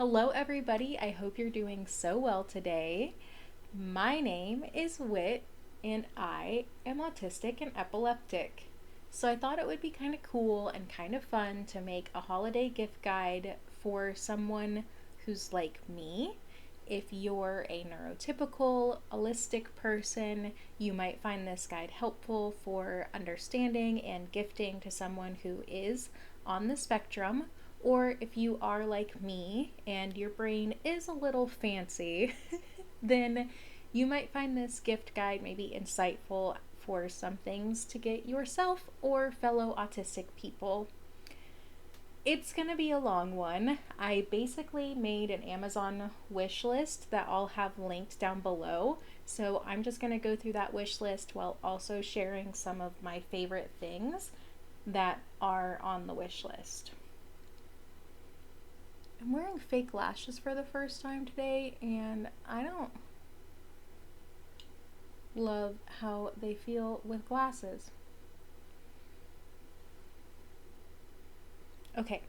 Hello, everybody. I hope you're doing so well today. My name is Wit, and I am autistic and epileptic. So I thought it would be kind of cool and kind of fun to make a holiday gift guide for someone who's like me. If you're a neurotypical, holistic person, you might find this guide helpful for understanding and gifting to someone who is on the spectrum. Or if you are like me and your brain is a little fancy, then you might find this gift guide maybe insightful for some things to get yourself or fellow autistic people. It's going to be a long one. I basically made an Amazon wish list that I'll have linked down below. So I'm just going to go through that wish list while also sharing some of my favorite things that are on the wish list. I'm wearing fake lashes for the first time today, and I don't love how they feel with glasses. Okay.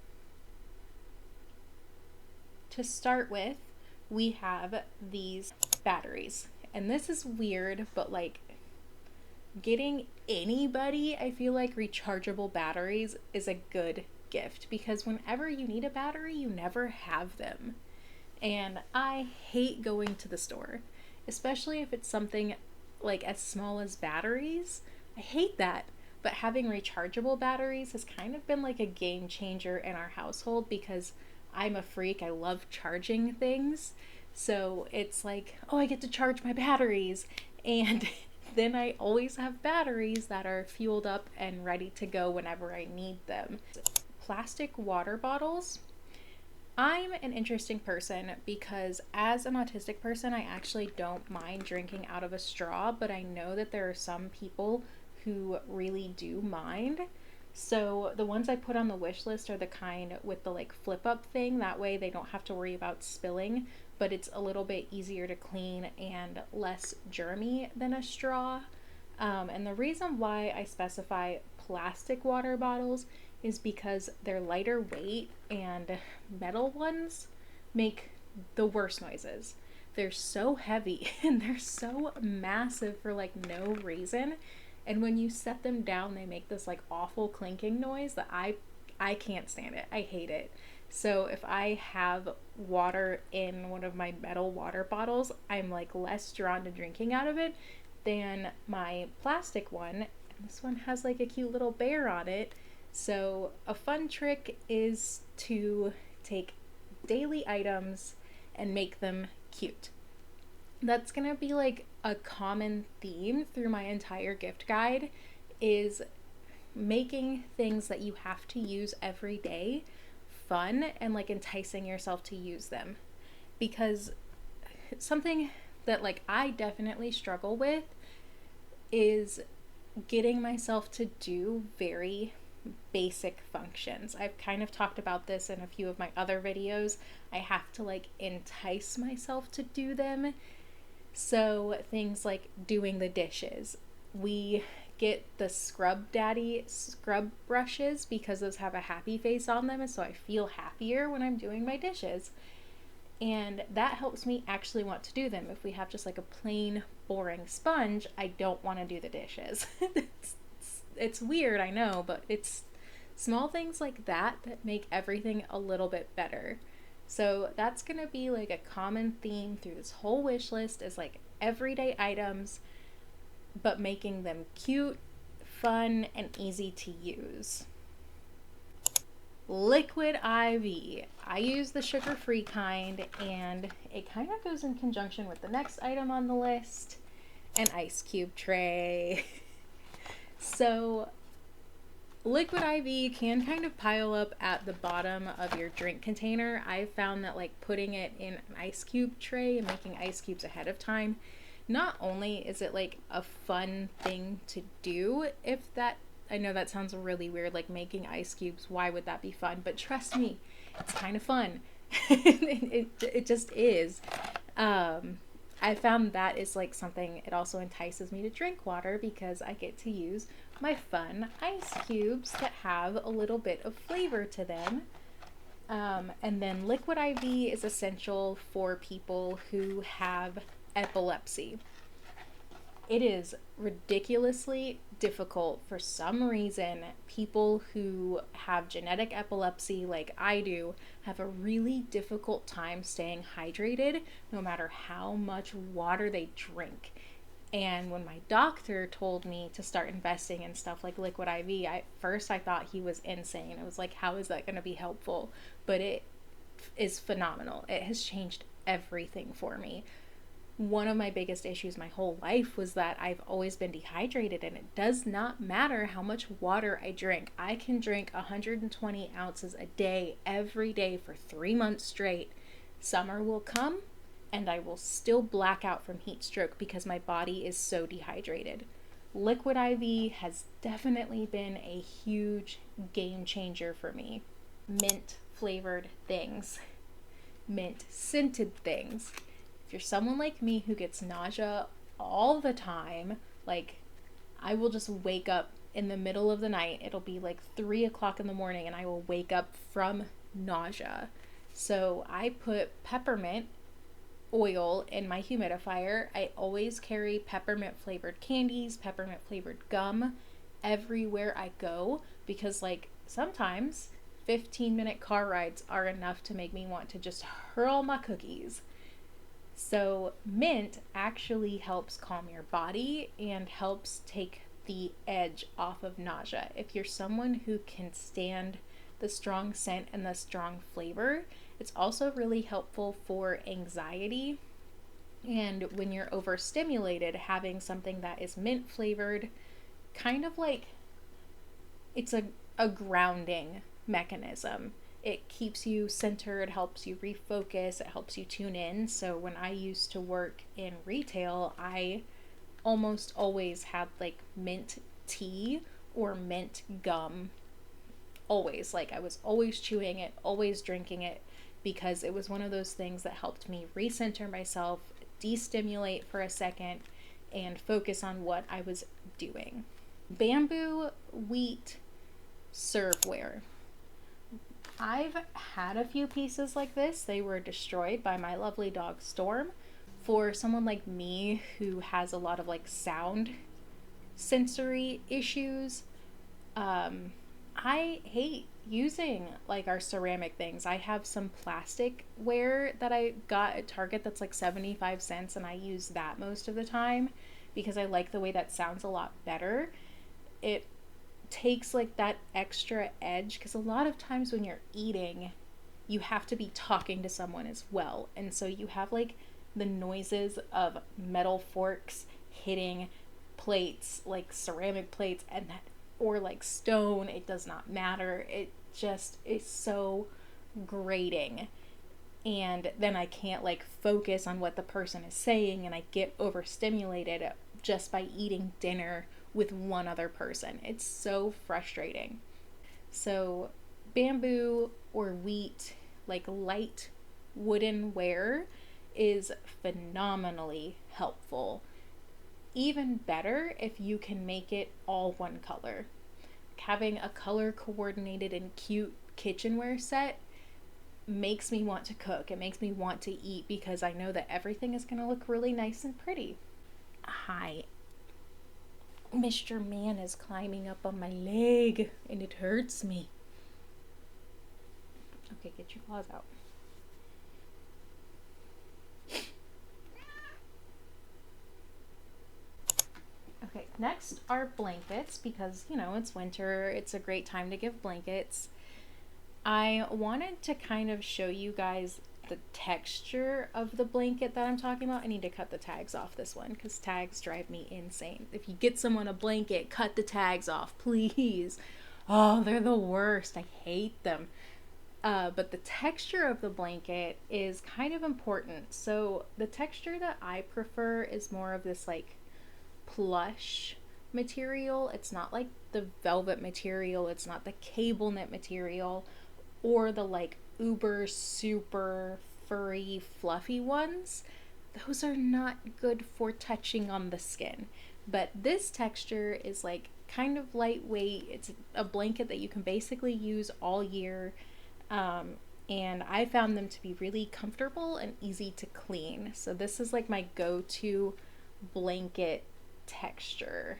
To start with, we have these batteries. And this is weird, but like getting anybody, I feel like rechargeable batteries is a good gift because whenever you need a battery, you never have them. And I hate going to the store, especially if it's something like as small as batteries. I hate that. But having rechargeable batteries has kind of been like a game changer in our household because I'm a freak. I love charging things. So it's like, oh, I get to charge my batteries. And then I always have batteries that are fueled up and ready to go whenever I need them. Plastic water bottles. I'm an interesting person because as an autistic person, I actually don't mind drinking out of a straw, but I know that there are some people who really do mind. So the ones I put on the wish list are the kind with the like flip up thing. That way they don't have to worry about spilling, but it's a little bit easier to clean and less germy than a straw. And the reason why I specify plastic water bottles is because they're lighter weight and metal ones make the worst noises. They're so heavy and they're so massive for like no reason. And when you set them down, they make this like awful clinking noise that I can't stand it. I hate it. So if I have water in one of my metal water bottles, I'm like less drawn to drinking out of it than my plastic one. And this one has like a cute little bear on it. So a fun trick is to take daily items and make them cute. That's gonna be like a common theme through my entire gift guide is making things that you have to use every day fun and like enticing yourself to use them. Because something that like I definitely struggle with is getting myself to do very basic functions. I've kind of talked about this in a few of my other videos. I have to like entice myself to do them. So things like doing the dishes. We get the Scrub Daddy scrub brushes because those have a happy face on them, and so I feel happier when I'm doing my dishes. And that helps me actually want to do them. If we have just like a plain boring sponge, I don't want to do the dishes. It's weird, I know, but it's small things like that that make everything a little bit better. So that's going to be like a common theme through this whole wish list is like everyday items, but making them cute, fun, and easy to use. Liquid IV. I use the sugar-free kind, and it kind of goes in conjunction with the next item on the list, an ice cube tray. So liquid IV can kind of pile up at the bottom of your drink container. I've found that like putting it in an ice cube tray and making ice cubes ahead of time, not only is it like a fun thing to do, I know that sounds really weird, like making ice cubes, why would that be fun? But trust me, it's kind of fun. it just is. I found that is like something, it also entices me to drink water because I get to use my fun ice cubes that have a little bit of flavor to them. And then liquid IV is essential for people who have epilepsy. It is ridiculously difficult for some reason. People who have genetic epilepsy, like I do, have a really difficult time staying hydrated no matter how much water they drink. And when my doctor told me to start investing in stuff like liquid IV, at first I thought he was insane. It was like, how is that going to be helpful? But it is phenomenal. It has changed everything for me. One of my biggest issues my whole life was that I've always been dehydrated, and it does not matter how much water I drink. I can drink 120 ounces a day every day for 3 months straight. Summer will come and I will still black out from heat stroke because my body is so dehydrated. Liquid IV has definitely been a huge game changer for me. Mint flavored things, mint scented things. If you're someone like me who gets nausea all the time, like I will just wake up in the middle of the night. It'll be like 3 o'clock in the morning and I will wake up from nausea. So I put peppermint oil in my humidifier. I always carry peppermint flavored candies, peppermint flavored gum everywhere I go because like sometimes 15-minute car rides are enough to make me want to just hurl my cookies. So mint actually helps calm your body and helps take the edge off of nausea. If you're someone who can stand the strong scent and the strong flavor, it's also really helpful for anxiety. And when you're overstimulated, having something that is mint flavored, kind of like it's a grounding mechanism. It keeps you centered, helps you refocus, it helps you tune in. So when I used to work in retail, I almost always had like mint tea or mint gum. Always. Like I was always chewing it, always drinking it, because it was one of those things that helped me recenter myself, destimulate for a second, and focus on what I was doing. Bamboo wheat serveware. I've had a few pieces like this. They were destroyed by my lovely dog Storm. For someone like me who has a lot of like sound sensory issues, I hate using like our ceramic things. I have some plastic ware that I got at Target that's like 75 cents and I use that most of the time because I like the way that sounds a lot better. It takes like that extra edge because a lot of times when you're eating you have to be talking to someone as well, and so you have like the noises of metal forks hitting plates, like ceramic plates, and that, or like stone, it does not matter, it just is so grating, and then I can't like focus on what the person is saying and I get overstimulated just by eating dinner with one other person. It's so frustrating. So bamboo or wheat, like light wooden ware, is phenomenally helpful. Even better if you can make it all one color. Having a color coordinated and cute kitchenware set makes me want to cook. It makes me want to eat because I know that everything is going to look really nice and pretty. Hi, Mr. Man is climbing up on my leg and it hurts me. Okay, get your claws out. Okay, next are blankets because, you know, it's winter. It's a great time to give blankets. I wanted to kind of show you guys the texture of the blanket that I'm talking about. I need to cut the tags off this one because tags drive me insane. If you get someone a blanket, cut the tags off, please. Oh, they're the worst. I hate them. But the texture of the blanket is kind of important. So the texture that I prefer is more of this like plush material. It's not like the velvet material. It's not the cable knit material or the like uber super furry fluffy ones. Those are not good for touching on the skin. But this texture is like kind of lightweight. It's a blanket that you can basically use all year. and I found them to be really comfortable and easy to clean. So this is like my go-to blanket texture.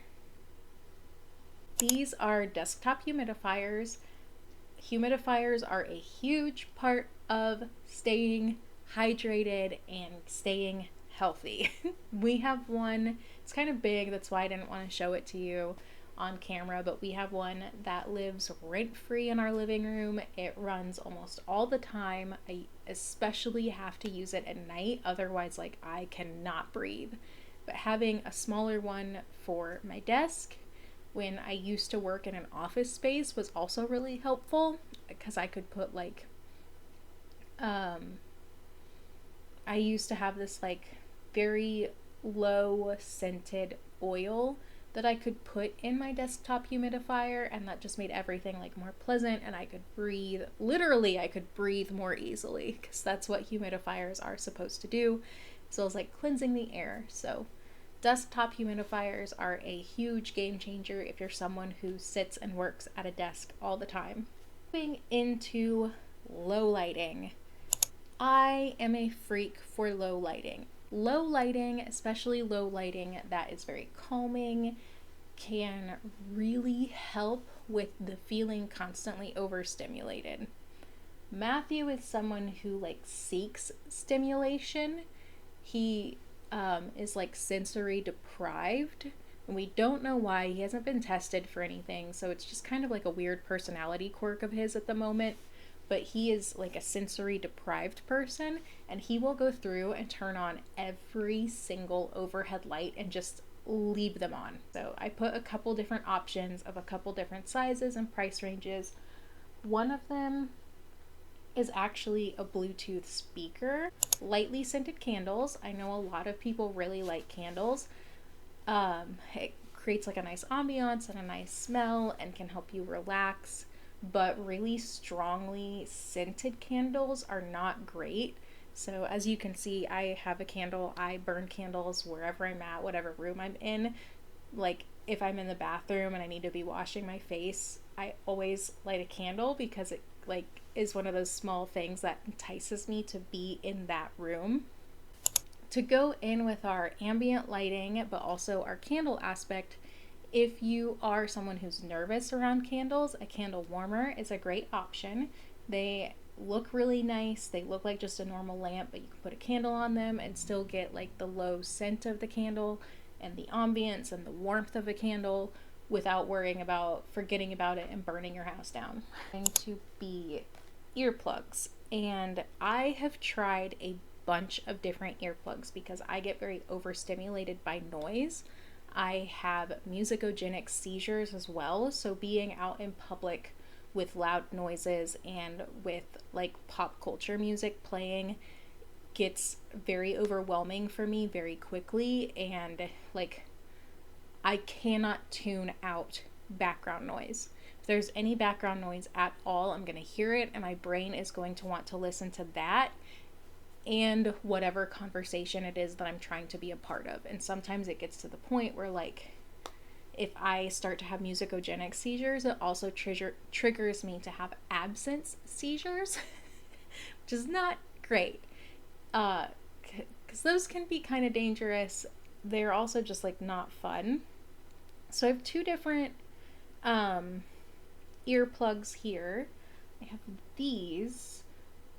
These are desktop humidifiers. Humidifiers are a huge part of staying hydrated and staying healthy. We have one, it's kind of big, that's why I didn't want to show it to you on camera, but we have one that lives rent-free in our living room. It runs almost all the time. I especially have to use it at night, otherwise like I cannot breathe. But having a smaller one for my desk when I used to work in an office space was also really helpful, because I could put like I used to have this like very low scented oil that I could put in my desktop humidifier, and that just made everything like more pleasant, and I could breathe, literally I could breathe more easily, because that's what humidifiers are supposed to do. So it was like cleansing the air. So desktop humidifiers are a huge game changer if you're someone who sits and works at a desk all the time. Moving into low lighting. I am a freak for low lighting. Low lighting, especially low lighting that is very calming, can really help with the feeling constantly overstimulated. Matthew is someone who like seeks stimulation. He is like sensory deprived, and we don't know why. He hasn't been tested for anything, so it's just kind of like a weird personality quirk of his at the moment. But he is like a sensory deprived person, and he will go through and turn on every single overhead light and just leave them on. So I put a couple different options of a couple different sizes and price ranges. One of them is actually a Bluetooth speaker. Lightly scented candles. I know a lot of people really like candles. It creates like a nice ambiance and a nice smell and can help you relax. But really strongly scented candles are not great. So as you can see, I have a candle. I burn candles wherever I'm at, whatever room I'm in. Like if I'm in the bathroom and I need to be washing my face, I always light a candle, because it like is one of those small things that entices me to be in that room. To go in with our ambient lighting, but also our candle aspect, if you are someone who's nervous around candles, a candle warmer is a great option. They look really nice. They look like just a normal lamp, but you can put a candle on them and still get like the low scent of the candle and the ambience and the warmth of a candle without worrying about forgetting about it and burning your house down. Going to be earplugs, and I have tried a bunch of different earplugs because I get very overstimulated by noise. I have musicogenic seizures as well, so being out in public with loud noises and with like pop culture music playing gets very overwhelming for me very quickly, and like I cannot tune out background noise. If there's any background noise at all, I'm going to hear it, and my brain is going to want to listen to that and whatever conversation it is that I'm trying to be a part of. And sometimes it gets to the point where like if I start to have musicogenic seizures, it also triggers me to have absence seizures, which is not great. Because those can be kind of dangerous. They're also just like not fun. So I have two different earplugs here. I have these.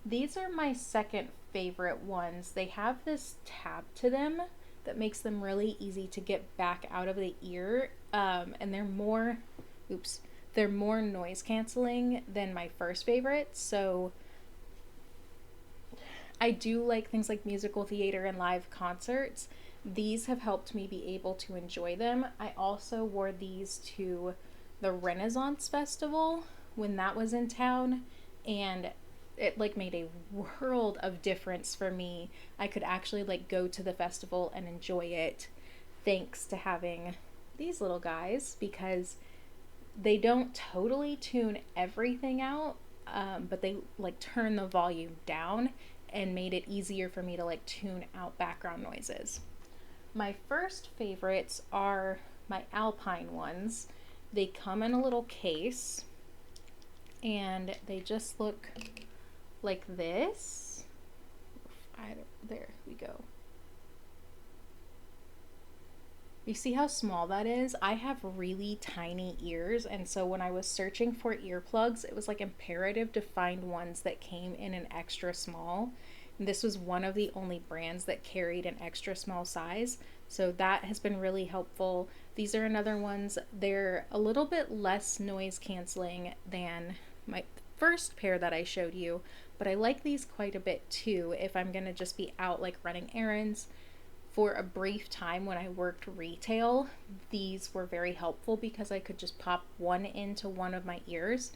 These are my second favorite ones. They have this tab to them that makes them really easy to get back out of the ear, and they're more noise canceling than my first favorite. So I do like things like musical theater and live concerts. These have helped me be able to enjoy them. I also wore these to the Renaissance Festival when that was in town, and it like made a world of difference for me. I could actually like go to the festival and enjoy it thanks to having these little guys, because they don't totally tune everything out, but they like turn the volume down and made it easier for me to like tune out background noises. My first favorites are my Alpine ones. They come in a little case and they just look like this. There we go. You see how small that is? I have really tiny ears, and so when I was searching for earplugs, it was like imperative to find ones that came in an extra small. And this was one of the only brands that carried an extra small size, so that has been really helpful. These are another ones. They're a little bit less noise canceling than my first pair that I showed you, but I like these quite a bit too if I'm gonna just be out like running errands. For a brief time when I worked retail, these were very helpful because I could just pop one into one of my ears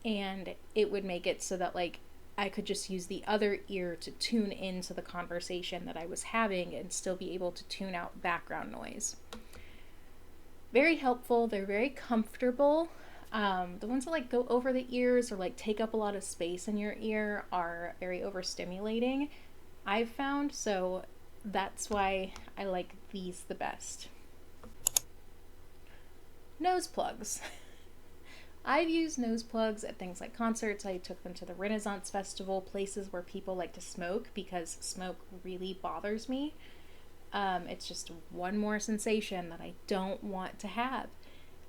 and it would make it so that like I could just use the other ear to tune into the conversation that I was having and still be able to tune out background noise. Very helpful. They're very comfortable. The ones that like go over the ears or like take up a lot of space in your ear are very overstimulating, I've found, so that's why I like these the best. Nose plugs. I've used nose plugs at things like concerts. I took them to the Renaissance Festival, places where people like to smoke because smoke really bothers me. It's just one more sensation that I don't want to have.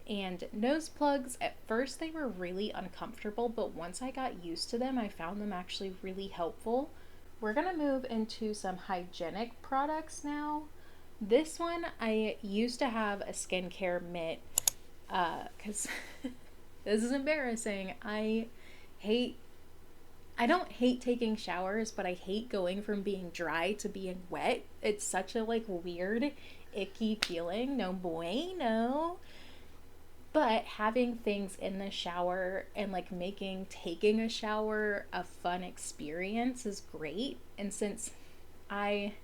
And nose plugs, at first they were really uncomfortable, but once I got used to them, I found them actually really helpful. We're going to move into some hygienic products now. This one, I used to have a skincare mitt, because this is embarrassing. I don't hate taking showers, but I hate going from being dry to being wet. It's such a like weird, icky feeling. No bueno. But having things in the shower and like making taking a shower a fun experience is great. And since I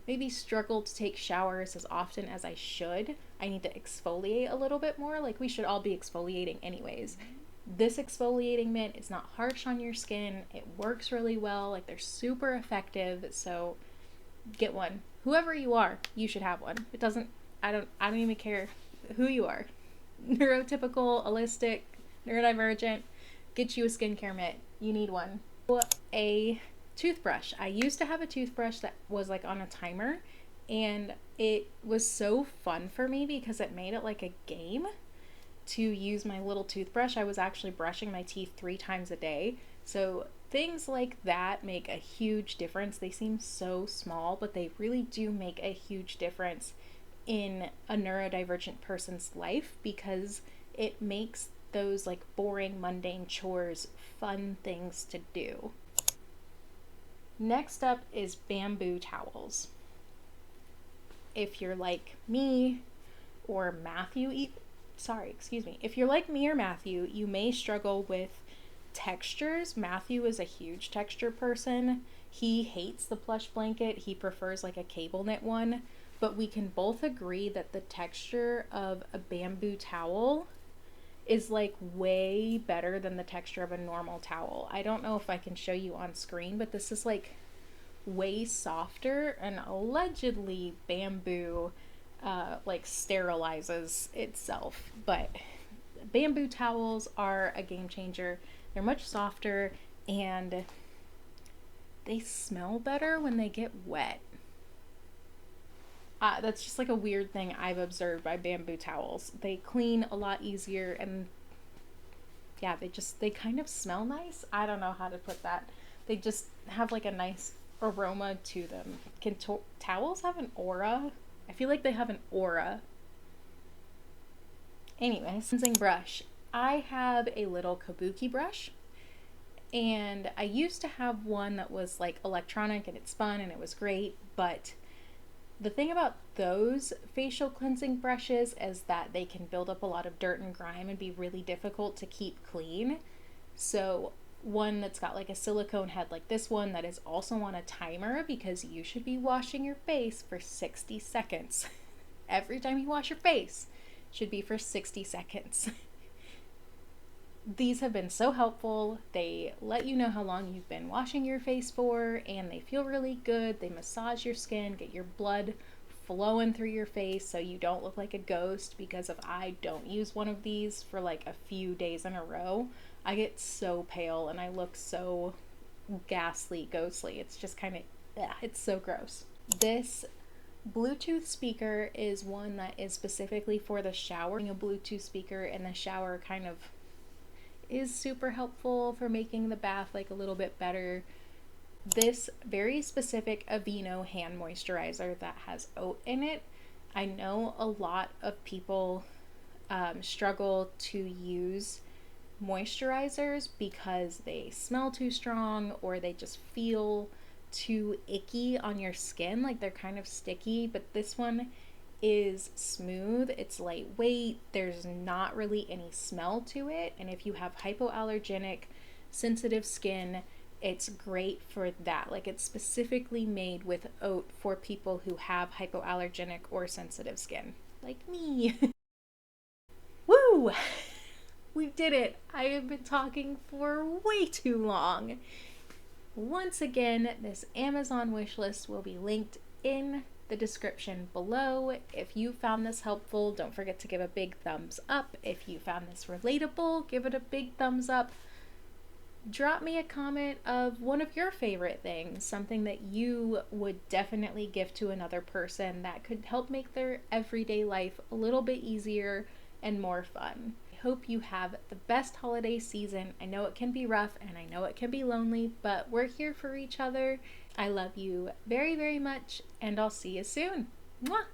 maybe struggle to take showers as often as I should, I need to exfoliate a little bit more. Like we should all be exfoliating anyways. This exfoliating mitt is not harsh on your skin. It works really well. Like they're super effective. So get one. Whoever you are, you should have one. I don't even care who you are. Neurotypical, allistic, neurodivergent, get you a skincare mitt. You need one. A toothbrush. I used to have a toothbrush that was like on a timer, and it was so fun for me because it made it like a game to use my little toothbrush. I was actually brushing my teeth 3 times a day. So things like that make a huge difference. They seem so small, but they really do make a huge difference in a neurodivergent person's life because it makes those like boring, mundane chores fun things to do. Next up is bamboo towels. If you're like me or Matthew, if you're like me or Matthew, you may struggle with textures. Matthew is a huge texture person. He hates the plush blanket. He prefers like a cable knit one. But we can both agree that the texture of a bamboo towel is like way better than the texture of a normal towel. I don't know if I can show you on screen, but this is like way softer, and allegedly bamboo like sterilizes itself. But bamboo towels are a game changer. They're much softer and they smell better when they get wet. That's just like a weird thing I've observed by bamboo towels. They clean a lot easier, and yeah, they kind of smell nice. I don't know how to put that. They just have like a nice aroma to them. Can towels have an aura? I feel like they have an aura. Anyways, cleansing brush. I have a little kabuki brush, and I used to have one that was like electronic and it spun and it was great, but the thing about those facial cleansing brushes is that they can build up a lot of dirt and grime and be really difficult to keep clean. So one that's got like a silicone head like this one that is also on a timer, because you should be washing your face for 60 seconds. Every time you wash your face should be for 60 seconds. These have been so helpful. They let you know how long you've been washing your face for, and they feel really good. They massage your skin, get your blood flowing through your face so you don't look like a ghost, because if I don't use one of these for like a few days in a row, I get so pale and I look so ghastly, ghostly. It's just kind of, it's so gross. This Bluetooth speaker is one that is specifically for the shower. A Bluetooth speaker in the shower kind of is super helpful for making the bath like a little bit better. This very specific Aveeno hand moisturizer that has oat in it, I know a lot of people struggle to use moisturizers because they smell too strong or they just feel too icky on your skin, like they're kind of sticky. But this one is smooth, it's lightweight, there's not really any smell to it, and if you have hypoallergenic sensitive skin, it's great for that. Like, it's specifically made with oat for people who have hypoallergenic or sensitive skin like me. Woo! We did it. I have been talking for way too long. Once again, this Amazon wish list will be linked in the description below. If you found this helpful, don't forget to give a big thumbs up. If you found this relatable, give it a big thumbs up. Drop me a comment of one of your favorite things, something that you would definitely gift to another person that could help make their everyday life a little bit easier and more fun. I hope you have the best holiday season. I know it can be rough and I know it can be lonely, but we're here for each other. I love you very, very much, and I'll see you soon. Mwah!